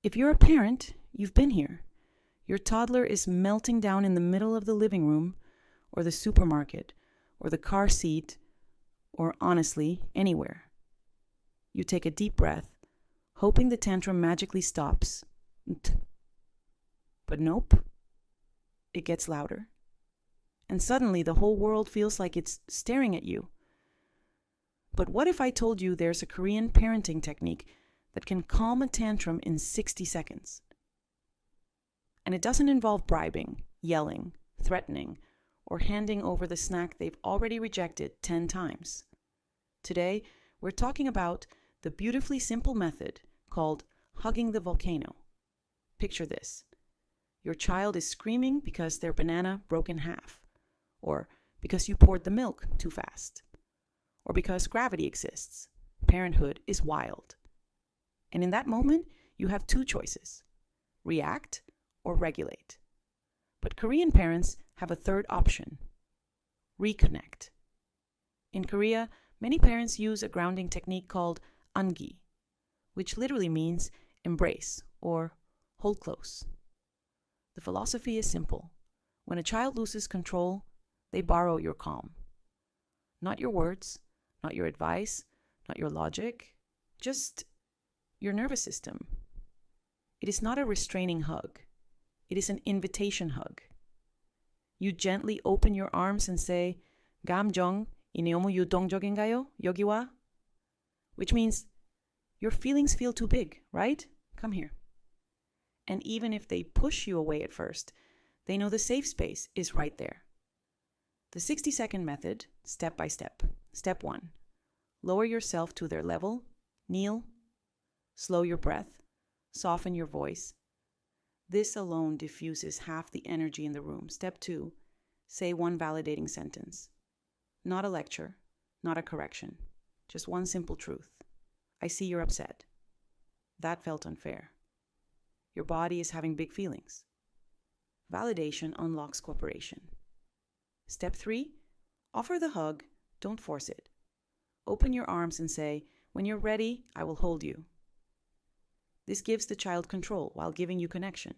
If you're a parent, you've been here. Your toddler is melting down in the middle of the living room, or the supermarket, or the car seat, or honestly, anywhere. You take a deep breath, hoping the tantrum magically stops. But nope. It gets louder. And suddenly the whole world feels like it's staring at you. But what if I told you there's a Korean parenting technique that can calm a tantrum in 60 seconds? And it doesn't involve bribing, yelling, threatening, or handing over the snack they've already rejected 10 times. Today, we're talking about the beautifully simple method called hugging the volcano. Picture this. Your child is screaming because their banana broke in half, or because you poured the milk too fast, or because gravity exists. Parenthood is wild. And in that moment, you have two choices: react or regulate. But Korean parents have a third option: reconnect. In Korea, many parents use a grounding technique called angi, which literally means embrace or hold close. The philosophy is simple. When a child loses control, they borrow your calm. Not your words, not your advice, not your logic, just your nervous system. It is not a restraining hug. It is an invitation hug. You gently open your arms and say, "감정, 이 너무 유동적인가요? 여기 와?" Which means, your feelings feel too big, right? Come here. And even if they push you away at first, they know the safe space is right there. The 60-second method, step by step. Step 1. Lower yourself to their level. Kneel. Slow your breath. Soften your voice. This alone diffuses half the energy in the room. Step 2. Say one validating sentence. Not a lecture, not a correction. Just one simple truth. I see you're upset. That felt unfair. Your body is having big feelings. Validation unlocks cooperation. Step 3. Offer the hug. Don't force it. Open your arms and say, "When you're ready, I will hold you." This gives the child control while giving you connection.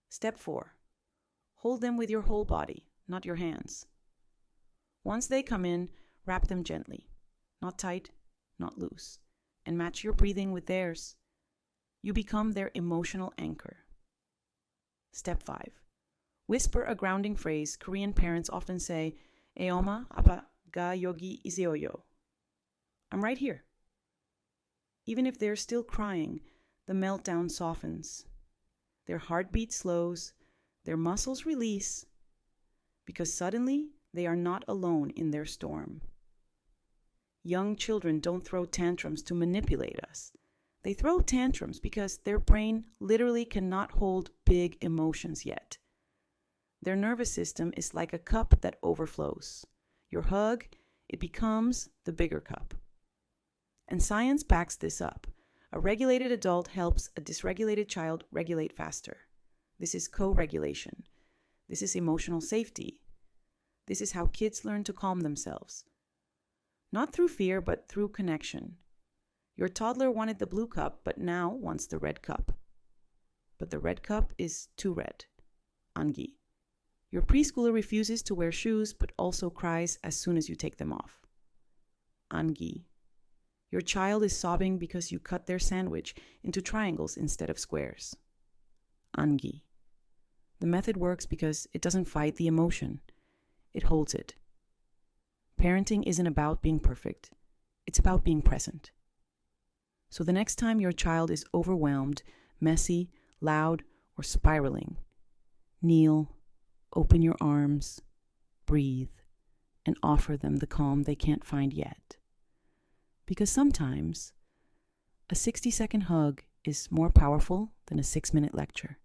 Step 4. Hold them with your whole body, not your hands. Once they come in, wrap them gently. Not tight, not loose. And match your breathing with theirs. You become their emotional anchor. Step 5. Whisper a grounding phrase. Korean parents often say, "에 엄마, 아빠가 여기 있어요." I'm right here. Even if they're still crying, the meltdown softens. Their heartbeat slows, their muscles release, because suddenly they are not alone in their storm. Young children don't throw tantrums to manipulate us. They throw tantrums because their brain literally cannot hold big emotions yet. Their nervous system is like a cup that overflows. Your hug, it becomes the bigger cup. And science backs this up. A regulated adult helps a dysregulated child regulate faster. This is co-regulation. This is emotional safety. This is how kids learn to calm themselves. Not through fear, but through connection. Your toddler wanted the blue cup, but now wants the red cup. But the red cup is too red. Angi. Your preschooler refuses to wear shoes, but also cries as soon as you take them off. Angi. Your child is sobbing because you cut their sandwich into triangles instead of squares. Angi. The method works because it doesn't fight the emotion. It holds it. Parenting isn't about being perfect. It's about being present. So the next time your child is overwhelmed, messy, loud, or spiraling, kneel, open your arms, breathe, and offer them the calm they can't find yet. Because sometimes a 60-second hug is more powerful than a 6-minute lecture.